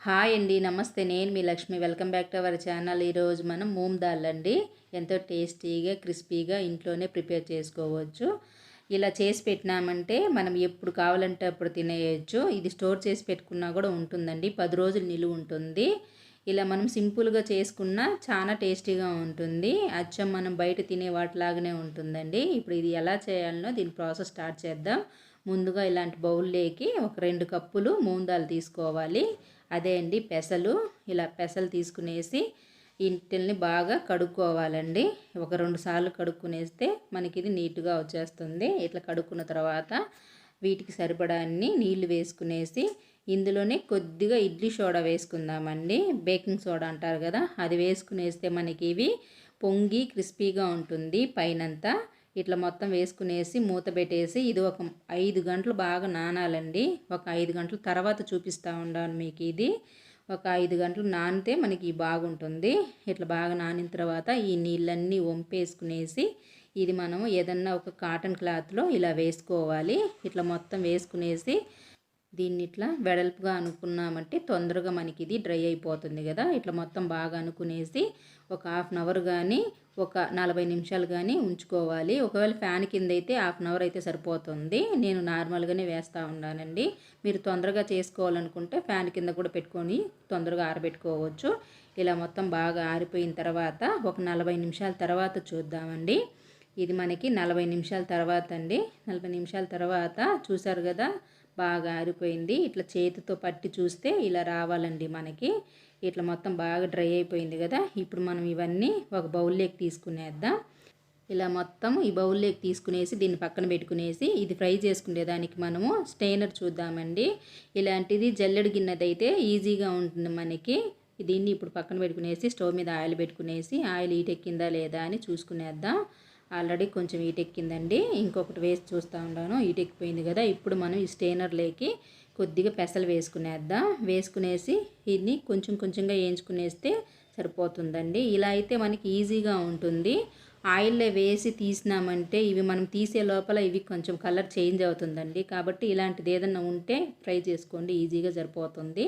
Hi అండి, నమస్తే. నేను మీ Lakshmi. Welcome back to our channel. ఈరోజు మనం మూంగ్ దాల్ అండి ఎంతో టేస్టీగా క్రిస్పీగా ఇంట్లోనే ప్రిపేర్ చేసుకోవచ్చు. ఇలా చేసి పెట్టినామంటే మనం ఎప్పుడు కావాలంటే అప్పుడు తినేయచ్చు. ఇది స్టోర్ చేసి పెట్టుకున్నా కూడా ఉంటుందండి, 10 రోజులు నిలువ ఉంటుంది. ఇలా మనం సింపుల్గా చేసుకున్నా చాలా టేస్టీగా ఉంటుంది. అచ్చం మనం బయట తినే వాటిలాగానే ఉంటుందండి. ఇప్పుడు ఇది ఎలా చేయాలనో దీని ప్రాసెస్ స్టార్ట్ చేద్దాం. ముందుగా ఇలాంటి బౌల్లోకి ఒక 2 కప్పులు మూంగ్ దాల్ తీసుకోవాలి. అదే అండి పెసలు. ఇలా పెసలు తీసుకునేసి ఇంటిల్ని బాగా కడుక్కోవాలండి. ఒక 2 సార్లు కడుక్కునేస్తే మనకి ఇది నీట్గా వచ్చేస్తుంది. ఇట్లా కడుక్కున్న తర్వాత వీటికి సరిపడా అన్ని నీళ్లు వేసుకునేసి ఇందులోనే కొద్దిగా ఇడ్లీ సోడా వేసుకుందామండి. బేకింగ్ సోడా అంటారు కదా, అది వేసుకునేస్తే మనకి ఇవి పొంగి క్రిస్పీగా ఉంటుంది పైనంతా. ఇట్లా మొత్తం వేసుకునేసి మూత పెట్టేసి ఇది ఒక 5 గంటలు బాగా నానాలండి. ఒక 5 గంటల తర్వాత చూపిస్తూ ఉండాను మీకు. ఇది ఒక 5 గంటలు నానితే మనకి బాగుంటుంది. ఇట్లా బాగా నానిన తర్వాత ఈ నీళ్ళన్నీ వంపేసుకునేసి ఇది మనం ఏదన్నా ఒక కాటన్ క్లాత్లో ఇలా వేసుకోవాలి. ఇట్లా మొత్తం వేసుకునేసి దీన్ని ఇట్లా వెడల్పుగా అనుకున్నామంటే తొందరగా మనకి ఇది డ్రై అయిపోతుంది కదా. ఇట్లా మొత్తం బాగా అనుకునేసి ఒక 1/2 అవర్ కానీ ఒక 40 నిమిషాలు కానీ ఉంచుకోవాలి. ఒకవేళ ఫ్యాన్ కింద అయితే 1/2 అవర్ అయితే సరిపోతుంది. నేను నార్మల్గానే వేస్తూ ఉన్నానండి. మీరు తొందరగా చేసుకోవాలనుకుంటే ఫ్యాన్ కింద కూడా పెట్టుకొని తొందరగా ఆరబెట్టుకోవచ్చు. ఇలా మొత్తం బాగా ఆరిపోయిన తర్వాత ఒక 40 నిమిషాల తర్వాత చూద్దామండి. ఇది మనకి 40 నిమిషాల తర్వాత అండి. 40 నిమిషాల తర్వాత చూసారు కదా, బాగా ఆరిపోయింది. ఇట్లా చేతితో పట్టి చూస్తే ఇలా రావాలండి మనకి. ఇట్లా మొత్తం బాగా డ్రై అయిపోయింది కదా. ఇప్పుడు మనం ఇవన్నీ ఒక బౌల్లోకి తీసుకునేద్దాం. ఇలా మొత్తం ఈ బౌల్లోకి తీసుకునేసి దీన్ని పక్కన పెట్టుకునేసి ఇది ఫ్రై చేసుకునేదానికి మనము స్టెయినర్ చూద్దామండి. ఇలాంటిది జల్లెడ గిన్నెది అయితే ఈజీగా ఉంటుంది మనకి. దీన్ని ఇప్పుడు పక్కన పెట్టుకునేసి స్టవ్ మీద ఆయిల్ పెట్టుకునేసి ఆయిల్ ఈటెక్కిందా లేదా అని చూసుకునేద్దాం. ఆల్రెడీ కొంచెం ఈటెక్కిందండి. ఇంకొకటి వేసి చూస్తూ ఉన్నాను, ఈటెక్కిపోయింది కదా. ఇప్పుడు మనం ఈ స్టెయినర్లోకి కొద్దిగా పెసలు వేసుకునేద్దాం. వేసుకునేసి దీన్ని కొంచెం కొంచెంగా వేయించుకునేస్తే సరిపోతుందండి. ఇలా అయితే మనకి ఈజీగా ఉంటుంది. ఆయిల్లో వేసి తీసినామంటే ఇవి మనం తీసే లోపల ఇవి కొంచెం కలర్ చేంజ్ అవుతుందండి. కాబట్టి ఇలాంటిది ఏదన్నా ఉంటే ఫ్రై చేసుకోండి, ఈజీగా సరిపోతుంది.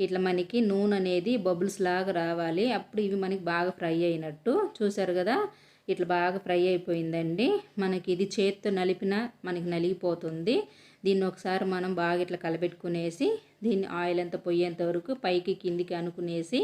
ఇట్లా మనకి నూనె అనేది బబుల్స్ లాగా రావాలి. అప్పుడు ఇవి మనకి బాగా ఫ్రై అయినట్టు. చూసారు కదా, ఇట్లా బాగా ఫ్రై అయిపోయిందండి. మనకి ఇది చేత్తో నలిపినా మనకి నలిగిపోతుంది. దీన్ని ఒకసారి మనం బాగా ఇట్లా కలపెట్టుకునేసి దీన్ని ఆయిల్ అంతా పొయ్యేంత వరకు పైకి కిందికి అనుకునేసి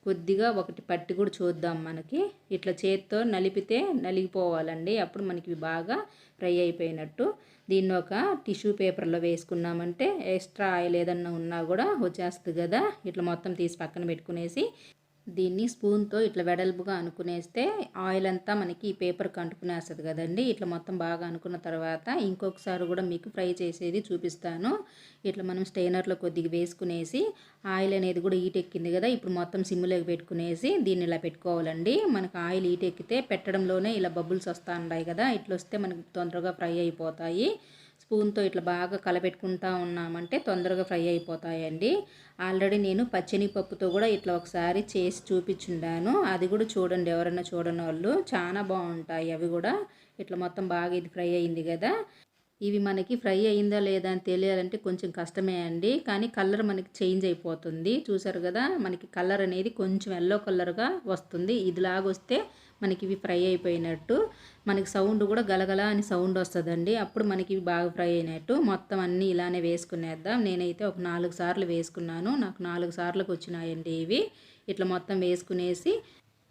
కొద్దిగా ఒకటి పట్టి కూడా చూద్దాం. మనకి ఇట్లా చేత్తో నలిపితే నలిగిపోవాలండి. అప్పుడు మనకి బాగా ఫ్రై అయిపోయినట్టు. దీన్ని ఒక టిష్యూ పేపర్లో వేసుకున్నామంటే ఎక్స్ట్రా ఆయిల్ ఏదన్నా ఉన్నా కూడా వచ్చేస్తుంది కదా. ఇట్లా మొత్తం తీసి పక్కన పెట్టుకునేసి దీన్ని స్పూన్తో ఇట్లా వెడల్పుగా అనుకునేస్తే ఆయిల్ అంతా మనకి ఈ పేపర్కి అంటుకునేస్తుంది కదండి. ఇట్లా మొత్తం బాగా అనుకున్న తర్వాత ఇంకొకసారి కూడా మీకు ఫ్రై చేసేది చూపిస్తాను. ఇట్లా మనం స్టెయినర్లో కొద్దిగా వేసుకునేసి ఆయిల్ అనేది కూడా ఈటెక్కింది కదా. ఇప్పుడు మొత్తం సిమ్లోకి పెట్టుకునేసి దీన్ని ఇలా పెట్టుకోవాలండి. మనకు ఆయిల్ ఈటెక్కితే పెట్టడంలోనే ఇలా బబుల్స్ వస్తూ ఉన్నాయి కదా. ఇట్లా వస్తే మనకి తొందరగా ఫ్రై అయిపోతాయి. స్పూన్తో ఇట్లా బాగా కలపెట్టుకుంటా ఉన్నామంటే తొందరగా ఫ్రై అయిపోతాయండి. ఆల్రెడీ నేను పచ్చనిపప్పుతో కూడా ఇట్లా ఒకసారి చేసి చూపించుండాను. అది కూడా చూడండి, ఎవరైనా చూడని వాళ్ళు. చాలా బాగుంటాయి అవి కూడా. ఇట్లా మొత్తం బాగా ఇది ఫ్రై అయింది కదా. ఇవి మనకి ఫ్రై అయిందా లేదా అని తెలియాలంటే కొంచెం కష్టమే అండి. కానీ కలర్ మనకి చేంజ్ అయిపోతుంది. చూసారు కదా, మనకి కలర్ అనేది కొంచెం ఎల్లో కలర్గా వస్తుంది. ఇదిలాగొస్తే మనకి ఇవి ఫ్రై అయిపోయినట్టు. మనకి సౌండ్ కూడా గలగల అని సౌండ్ వస్తుందండి. అప్పుడు మనకి ఇవి బాగా ఫ్రై అయినట్టు. మొత్తం అన్నీ ఇలానే వేసుకునేద్దాం. నేనైతే ఒక 4 సార్లు వేసుకున్నాను. నాకు 4 సార్లకు వచ్చినాయండి ఇవి. ఇట్లా మొత్తం వేసుకునేసి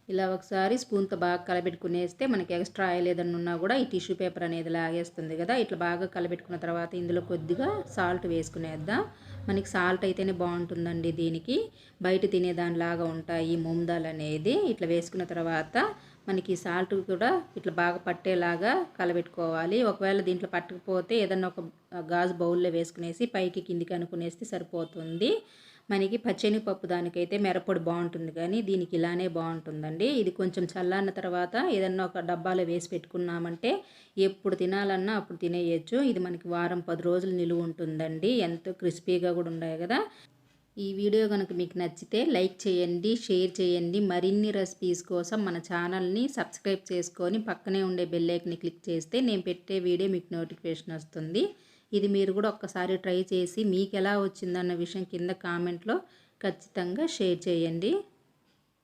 ఇలా ఒకసారి స్పూన్తో బాగా కలబెట్టుకునేస్తే మనకి ఎక్స్ట్రా ఆయిల్ ఏదన్నా ఉన్నా కూడా ఈ టిష్యూ పేపర్ అనేది లాగేస్తుంది కదా. ఇట్లా బాగా కలబెట్టుకున్న తర్వాత ఇందులో కొద్దిగా సాల్ట్ వేసుకునేద్దాం. మనకి సాల్ట్ అయితేనే బాగుంటుందండి దీనికి. బయట తినేదానిలాగా ఉంటాయి మూంగ్ దాల్ అనేది. ఇట్లా వేసుకున్న తర్వాత మనకి సాల్ట్ కూడా ఇట్లా బాగా పట్టేలాగా కలబెట్టుకోవాలి. ఒకవేళ దీంట్లో పట్టకపోతే ఏదన్నా ఒక గాజు బౌల్లో వేసుకునేసి పైకి కిందికి అనుకునేస్తే సరిపోతుంది. మనకి పచ్చెనిపప్పు దానికైతే మిరప్పొడి బాగుంటుంది, కానీ దీనికి ఇలానే బాగుంటుందండి. ఇది కొంచెం చల్లారిన తర్వాత ఏదన్నా ఒక డబ్బాలో వేసి పెట్టుకున్నామంటే ఎప్పుడు తినాలన్నా అప్పుడు తినేయచ్చు. ఇది మనకి వారం 10 రోజులు నిలువ ఉంటుందండి. ఎంతో క్రిస్పీగా కూడా ఉన్నాయి కదా. ఈ వీడియో కనుక మీకు నచ్చితే లైక్ చేయండి, షేర్ చేయండి. మరిన్ని రెసిపీస్ కోసం మన ఛానల్ని సబ్స్క్రైబ్ చేసుకొని పక్కనే ఉండే బెల్ ఐకాన్ని క్లిక్ చేస్తే నేను పెట్టే వీడియో మీకు నోటిఫికేషన్ వస్తుంది. ఇది మీరు కూడా ఒక్కసారి ట్రై చేసి మీకు ఎలా వచ్చిందన్న విషయం కింద కామెంట్లో ఖచ్చితంగా షేర్ చేయండి.